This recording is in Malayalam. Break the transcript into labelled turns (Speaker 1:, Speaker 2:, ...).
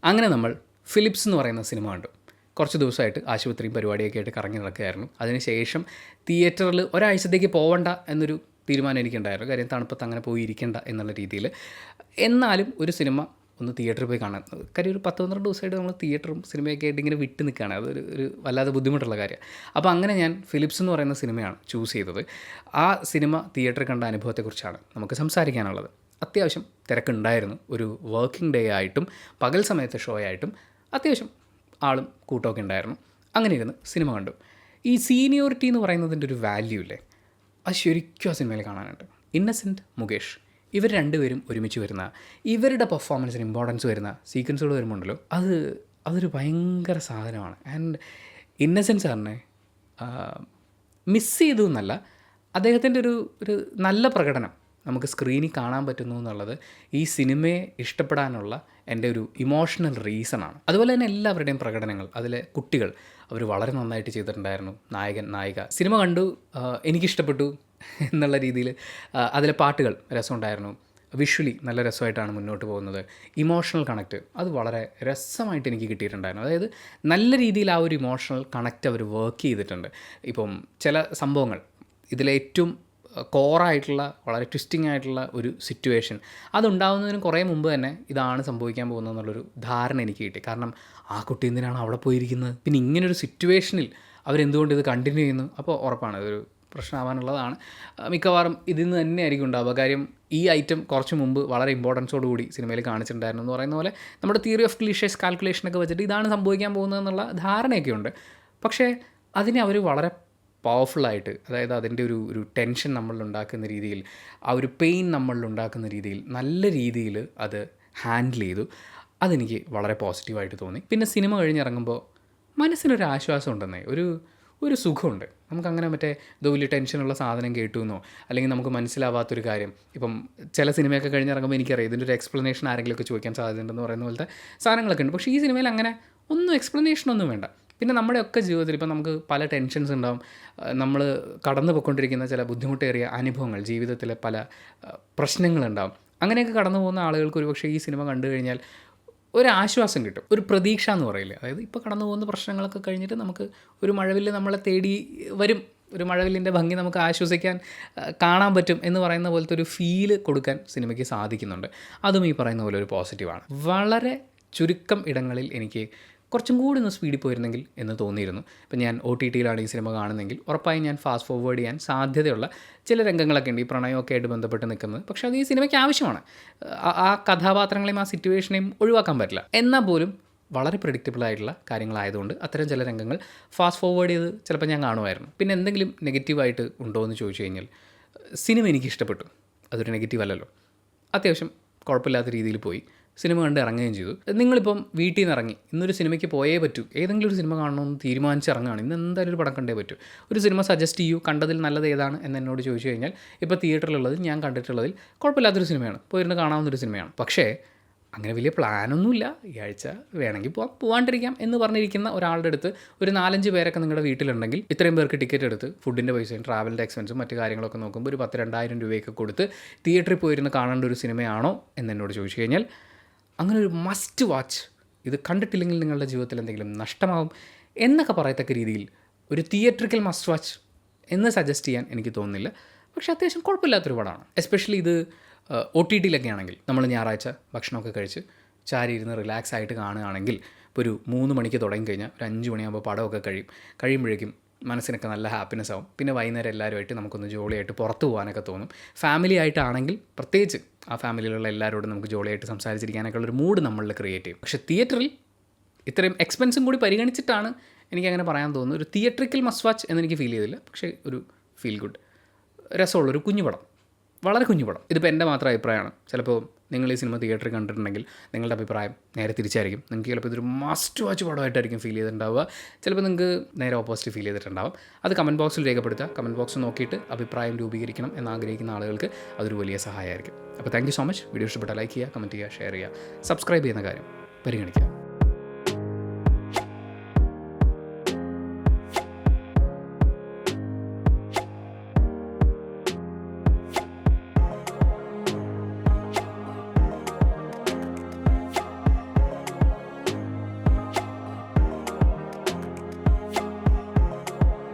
Speaker 1: അങ്ങനെ നമ്മൾ ഫിലിപ്സ് എന്ന് പറയുന്ന സിനിമ കണ്ടു. കുറച്ച് ദിവസമായിട്ട് ആശുപത്രിയും പരിപാടിയൊക്കെ ആയിട്ട് കറങ്ങി നടക്കുകയായിരുന്നു. അതിനുശേഷം തിയേറ്ററിൽ ഒരാഴ്ചത്തേക്ക് പോകണ്ട എന്നൊരു തീരുമാനം എനിക്കുണ്ടായിരുന്നു. കാര്യം തണുപ്പത്ത് അങ്ങനെ പോയി ഇരിക്കേണ്ട എന്നുള്ള രീതിയിൽ. എന്നാലും ഒരു സിനിമ ഒന്ന് തിയേറ്ററിൽ പോയി കാണാൻ, കാര്യം ഒരു 10-12 ദിവസമായിട്ട് നമ്മൾ തിയേറ്ററും സിനിമയൊക്കെ ആയിട്ട് ഇങ്ങനെ വിട്ട് നിൽക്കുകയാണ്. അതൊരു വല്ലാതെ ബുദ്ധിമുട്ടുള്ള കാര്യമാണ്. അപ്പോൾ അങ്ങനെ ഞാൻ ഫിലിപ്സ് എന്ന് പറയുന്ന സിനിമയാണ് ചൂസ് ചെയ്തത്. ആ സിനിമ തിയേറ്ററിൽ കണ്ട അനുഭവത്തെക്കുറിച്ചാണ് നമുക്ക് സംസാരിക്കാനുള്ളത്. അത്യാവശ്യം തിരക്കുണ്ടായിരുന്നു. ഒരു വർക്കിംഗ് ഡേ ആയിട്ടും പകൽ സമയത്തെ ഷോ ആയിട്ടും അത്യാവശ്യം ആളും കൂട്ടമൊക്കെ ഉണ്ടായിരുന്നു. അങ്ങനെ ഇരുന്ന് സിനിമ കണ്ടു. ഈ സീനിയോറിറ്റി എന്ന് പറയുന്നതിൻ്റെ ഒരു വാല്യൂ ഇല്ലേ, അത് ശരിക്കും ആ സിനിമയിൽ കാണാനുണ്ട്. ഇന്നസെൻറ്റ്, മുകേഷ്, ഇവർ രണ്ടുപേരും ഒരുമിച്ച് വരുന്ന, ഇവരുടെ പെർഫോമൻസിന് ഇമ്പോർട്ടൻസ് വരുന്ന സീക്വൻസുകൾ വരുമ്പോണ്ടല്ലോ, അതൊരു ഭയങ്കര സാധനമാണ്. ആൻഡ് ഇന്നസെൻറ്റ് സാറിനെ മിസ് ചെയ്തു എന്നല്ല, അദ്ദേഹത്തിൻ്റെ ഒരു നല്ല പ്രകടനം നമുക്ക് സ്ക്രീനിൽ കാണാൻ പറ്റുന്നു എന്നുള്ളത് ഈ സിനിമയെ ഇഷ്ടപ്പെടാനുള്ള എൻ്റെ ഒരു ഇമോഷണൽ റീസണാണ്. അതുപോലെ തന്നെ എല്ലാവരുടെയും പ്രകടനങ്ങൾ, അതിലെ കുട്ടികൾ അവർ വളരെ നന്നായിട്ട് ചെയ്തിട്ടുണ്ടായിരുന്നു. നായകൻ, നായിക, സിനിമ കണ്ടു, എനിക്കിഷ്ടപ്പെട്ടു എന്നുള്ള രീതിയിൽ. അതിലെ പാട്ടുകൾ രസമുണ്ടായിരുന്നു. വിഷ്വലി നല്ല രസമായിട്ടാണ് മുന്നോട്ട് പോകുന്നത്. ഇമോഷണൽ കണക്റ്റ് അത് വളരെ രസമായിട്ട് എനിക്ക് കിട്ടിയിട്ടുണ്ടായിരുന്നു. അതായത് നല്ല രീതിയിൽ ആ ഒരു ഇമോഷണൽ കണക്റ്റ് അവർ വർക്ക് ചെയ്തിട്ടുണ്ട്. ഇപ്പം ചില സംഭവങ്ങൾ ഇതിലേറ്റവും കോറായിട്ടുള്ള വളരെ ട്വിസ്റ്റിംഗ് ആയിട്ടുള്ള ഒരു സിറ്റുവേഷൻ അതുണ്ടാകുന്നതിന് കുറേ മുമ്പ് തന്നെ ഇതാണ് സംഭവിക്കാൻ പോകുന്നത് എന്നുള്ളൊരു ധാരണ എനിക്ക് കിട്ടി. കാരണം ആ കുട്ടി എന്തിനാണ് അവിടെ പോയിരിക്കുന്നത്, പിന്നെ ഇങ്ങനൊരു സിറ്റുവേഷനിൽ അവരെന്തുകൊണ്ട് ഇത് കണ്ടിന്യൂ ചെയ്യുന്നു, അപ്പോൾ ഉറപ്പാണ് ഇതൊരു പ്രശ്നമാവാനുള്ളതാണ്. മിക്കവാറും ഇതിൽ നിന്ന് തന്നെ ആയിരിക്കും ഉണ്ടാവുക. കാര്യം ഈ ഐറ്റം കുറച്ച് മുമ്പ് വളരെ ഇമ്പോർട്ടൻസോടുകൂടി സിനിമയിൽ കാണിച്ചിട്ടുണ്ടായിരുന്നു എന്ന് പറയുന്ന പോലെ നമ്മുടെ തിയറി ഓഫ് ക്ലീഷേഴ്സ് കാൽക്കുലേഷനൊക്കെ വെച്ചിട്ട് ഇതാണ് സംഭവിക്കാൻ പോകുന്നതെന്നുള്ള ധാരണയൊക്കെ ഉണ്ട്. പക്ഷേ അതിനെ അവർ വളരെ പവർഫുള്ളായിട്ട്, അതായത് അതിൻ്റെ ഒരു ടെൻഷൻ നമ്മളിലുണ്ടാക്കുന്ന രീതിയിൽ, ആ ഒരു പെയിൻ നമ്മളിലുണ്ടാക്കുന്ന രീതിയിൽ നല്ല രീതിയിൽ അത് ഹാൻഡിൽ ചെയ്തു. അതെനിക്ക് വളരെ പോസിറ്റീവായിട്ട് തോന്നി. പിന്നെ സിനിമ കഴിഞ്ഞിറങ്ങുമ്പോൾ മനസ്സിനൊരു ആശ്വാസം ഉണ്ടെന്നേ, ഒരു സുഖമുണ്ട്. നമുക്കങ്ങനെ മറ്റേ ഇതോ വലിയ ടെൻഷനുള്ള സാധനം കേട്ടു എന്നോ അല്ലെങ്കിൽ നമുക്ക് മനസ്സിലാവാത്തൊരു കാര്യം, ഇപ്പം ചില സിനിമയൊക്കെ കഴിഞ്ഞിറങ്ങുമ്പോൾ എനിക്കറിയാം ഇതിൻ്റെ ഒരു എക്സ്പ്ലനേഷൻ ആരെങ്കിലുമൊക്കെ ചോദിക്കാൻ സാധ്യതയുണ്ടെന്ന് പറയുന്ന പോലത്തെ സാധനങ്ങളൊക്കെ ഉണ്ട്. പക്ഷേ ഈ സിനിമയിൽ അങ്ങനെ എക്സ്പ്ലനേഷനൊന്നും വേണ്ട. പിന്നെ നമ്മുടെയൊക്കെ ജീവിതത്തിൽ ഇപ്പം നമുക്ക് പല ടെൻഷൻസ് ഉണ്ടാവും. നമ്മൾ കടന്നു പോയിക്കൊണ്ടിരിക്കുന്ന ചില ബുദ്ധിമുട്ടേറിയ അനുഭവങ്ങൾ, ജീവിതത്തിലെ പല പ്രശ്നങ്ങളുണ്ടാവും. അങ്ങനെയൊക്കെ കടന്നു പോകുന്ന ആളുകൾക്ക് ഒരുപക്ഷെ ഈ സിനിമ കണ്ടു കഴിഞ്ഞാൽ ഒരാശ്വാസം കിട്ടും, ഒരു പ്രതീക്ഷ എന്ന് പറയില്ലേ. അതായത് ഇപ്പോൾ കടന്നു പോകുന്ന പ്രശ്നങ്ങളൊക്കെ കഴിഞ്ഞിട്ട് നമുക്ക് ഒരു മഴവില്ല് നമ്മളെ തേടി വരും, ഒരു മഴവില്ലിൻ്റെ ഭംഗി നമുക്ക് ആശ്വസിക്കാൻ കാണാൻ പറ്റും എന്ന് പറയുന്ന പോലത്തെ ഒരു ഫീല് കൊടുക്കാൻ സിനിമയ്ക്ക് സാധിക്കുന്നുണ്ട്. അതും ഈ പറയുന്ന പോലെ ഒരു പോസിറ്റീവാണ്. വളരെ ചുരുക്കം ഇടങ്ങളിൽ എനിക്ക് കുറച്ചും കൂടി ഒന്ന് സ്പീഡിൽ പോയിരുന്നെങ്കിൽ എന്ന് തോന്നിയിരുന്നു. ഇപ്പം ഞാൻ OTT-യിലാണ് ഈ സിനിമ കാണുന്നതെങ്കിൽ ഉറപ്പായും ഞാൻ ഫാസ്റ്റ് ഫോർവേഡ് ചെയ്യാൻ സാധ്യതയുള്ള ചില രംഗങ്ങളൊക്കെ ഉണ്ട് ഈ പ്രണയമൊക്കെ ആയിട്ട് ബന്ധപ്പെട്ട് നിൽക്കുന്നത്. പക്ഷേ അത് ഈ സിനിമയ്ക്ക് ആവശ്യമാണ്. ആ കഥാപാത്രങ്ങളെയും ആ സിറ്റുവേഷനെയും ഒഴിവാക്കാൻ പറ്റില്ല. എന്നാൽ പോലും വളരെ പ്രെഡിക്റ്റബിളായിട്ടുള്ള കാര്യങ്ങളായതുകൊണ്ട് അത്തരം ചില രംഗങ്ങൾ ഫാസ്റ്റ് ഫോർവേഡ് ചെയ്ത് ചിലപ്പോൾ ഞാൻ കാണുമായിരുന്നു. പിന്നെ എന്തെങ്കിലും നെഗറ്റീവായിട്ട് ഉണ്ടോ എന്ന് ചോദിച്ചു കഴിഞ്ഞാൽ സിനിമ എനിക്ക് ഇഷ്ടപ്പെട്ടു, അതൊരു നെഗറ്റീവ് അല്ലല്ലോ. അത്യാവശ്യം കുഴപ്പമില്ലാത്ത രീതിയിൽ പോയി, സിനിമ കണ്ട് ഇറങ്ങുകയും ചെയ്തു. നിങ്ങളിപ്പം വീട്ടിൽ നിന്ന് ഇറങ്ങി ഇന്നൊരു സിനിമയ്ക്ക് പോയേ പറ്റൂ, ഏതെങ്കിലും ഒരു സിനിമ കാണണമെന്ന് തീരുമാനിച്ച് ഇറങ്ങുകയാണ്, ഇന്ന് എന്തായാലും ഒരു പടം കണ്ടേ പറ്റൂ, ഒരു സിനിമ സജസ്റ്റ് ചെയ്യൂ, കണ്ടതിൽ നല്ലത് ഏതാണ് എന്ന് എന്നോട് ചോദിച്ചു കഴിഞ്ഞാൽ ഇപ്പോൾ തിയേറ്ററിലുള്ളത് ഞാൻ കണ്ടിട്ടുള്ളതിൽ കുഴപ്പമില്ലാത്തൊരു സിനിമയാണ്, പോയിരുന്ന് കാണാവുന്നൊരു സിനിമയാണ്. പക്ഷേ അങ്ങനെ വലിയ പ്ലാനൊന്നുമില്ല, ഈ ആഴ്ച വേണമെങ്കിൽ പോകാണ്ടിരിക്കാം എന്ന് പറഞ്ഞിരിക്കുന്ന ഒരാളുടെ അടുത്ത് ഒരു 4-5 പേരൊക്കെ നിങ്ങളുടെ വീട്ടിലുണ്ടെങ്കിൽ ഇത്രയും പേർക്ക് ടിക്കറ്റ് എടുത്ത് ഫുഡിൻ്റെ പൈസയും ട്രാവലിൻ്റെ എക്സ്പെൻസും മറ്റു കാര്യങ്ങളൊക്കെ നോക്കുമ്പോൾ ഒരു 10,000-2,000 രൂപയൊക്കെ കൊടുത്ത് തിയേറ്ററിൽ പോയിരുന്ന് കാണേണ്ട ഒരു സിനിമയാണോ എന്ന് എന്നോട് ചോദിച്ചു കഴിഞ്ഞാൽ അങ്ങനെ ഒരു മസ്റ്റ് വാച്ച്, ഇത് കണ്ടിട്ടില്ലെങ്കിൽ നിങ്ങളുടെ ജീവിതത്തിൽ എന്തെങ്കിലും നഷ്ടമാവും എന്നൊക്കെ പറയത്തക്ക രീതിയിൽ ഒരു തിയേറ്ററിക്കൽ മസ്റ്റ് വാച്ച് എന്ന് സജസ്റ്റ് ചെയ്യാൻ എനിക്ക് തോന്നുന്നില്ല. പക്ഷേ അത്യാവശ്യം കുഴപ്പമില്ലാത്തൊരു പടമാണ്. എസ്പെഷ്യലി ഇത് OTT-യിലൊക്കെ ആണെങ്കിൽ നമ്മൾ ഞായറാഴ്ച ഭക്ഷണമൊക്കെ കഴിച്ച് ചാരി ഇരുന്ന് റിലാക്സ് ആയിട്ട് കാണുകയാണെങ്കിൽ ഇപ്പോൾ ഒരു 3 മണിക്ക് തുടങ്ങിക്കഴിഞ്ഞാൽ ഒരു 5 മണിയാകുമ്പോൾ പടമൊക്കെ കഴിയുമ്പോഴേക്കും മനസ്സിനൊക്കെ നല്ല ഹാപ്പിനെസ് ആവും. പിന്നെ വൈകുന്നേരം എല്ലാവരുമായിട്ട് നമുക്കൊന്ന് ജോളിയായിട്ട് പുറത്ത് പോകാനൊക്കെ തോന്നും. ഫാമിലി ആയിട്ടാണെങ്കിൽ പ്രത്യേകിച്ച് ആ ഫാമിലിയിലുള്ള എല്ലാവരോടും നമുക്ക് ജോളിയായിട്ട് സംസാരിച്ചിരിക്കാനൊക്കെ ഉള്ളൊരു മൂഡ് നമ്മളിൽ ക്രിയേറ്റ് ചെയ്യും. പക്ഷേ തിയേറ്ററിൽ ഇത്രയും എക്സ്പെൻസും കൂടി പരിഗണിച്ചിട്ടാണ് എനിക്കങ്ങനെ പറയാൻ തോന്നുന്നത്. ഒരു തിയേറ്ററിക്കൽ മസ്റ്റ് വാച്ച് എന്നെനിക്ക് ഫീൽ ചെയ്തില്ല. പക്ഷേ ഒരു ഫീൽ ഗുഡ്, രസമുള്ളൊരു കുഞ്ഞു പടം, വളരെ കുഞ്ഞു പടം. ഇതിപ്പോൾ എൻ്റെ മാത്രം അഭിപ്രായമാണ്. ചിലപ്പോൾ നിങ്ങൾ ഈ സിനിമ തിയേറ്ററിൽ കണ്ടിട്ടുണ്ടെങ്കിൽ നിങ്ങളുടെ അഭിപ്രായം നേരെ തിരിച്ചായിരിക്കും. നിങ്ങൾക്ക് ചിലപ്പോൾ ഇതൊരു മസ്റ്റ് വാച്ച് പടമായിട്ടായിരിക്കും ഫീൽ ചെയ്തിട്ടുണ്ടാവുക, ചിലപ്പോൾ നിങ്ങൾക്ക് നേരെ ഓപ്പോസിറ്റ് ഫീൽ ചെയ്തിട്ടുണ്ടാവും. അത് കമൻറ്റ് ബോക്സിൽ രേഖപ്പെടുത്തുക. കമൻറ്റ് ബോക്സ് നോക്കിയിട്ട് അഭിപ്രായം രൂപീകരിക്കണം എന്നാഗ്രഹിക്കുന്ന ആളുകൾക്ക് അതൊരു വലിയ സഹായമായിരിക്കും. അപ്പോൾ thank you so much. Video ഇഷ്ടപ്പെട്ടാൽ ലൈക്ക് ചെയ്യുക, കമൻറ്റ് ചെയ്യുക, ഷെയർ ചെയ്യുക, സബ്സ്ക്രൈബ് ചെയ്യുന്ന കാര്യം പരിഗണിക്കുക.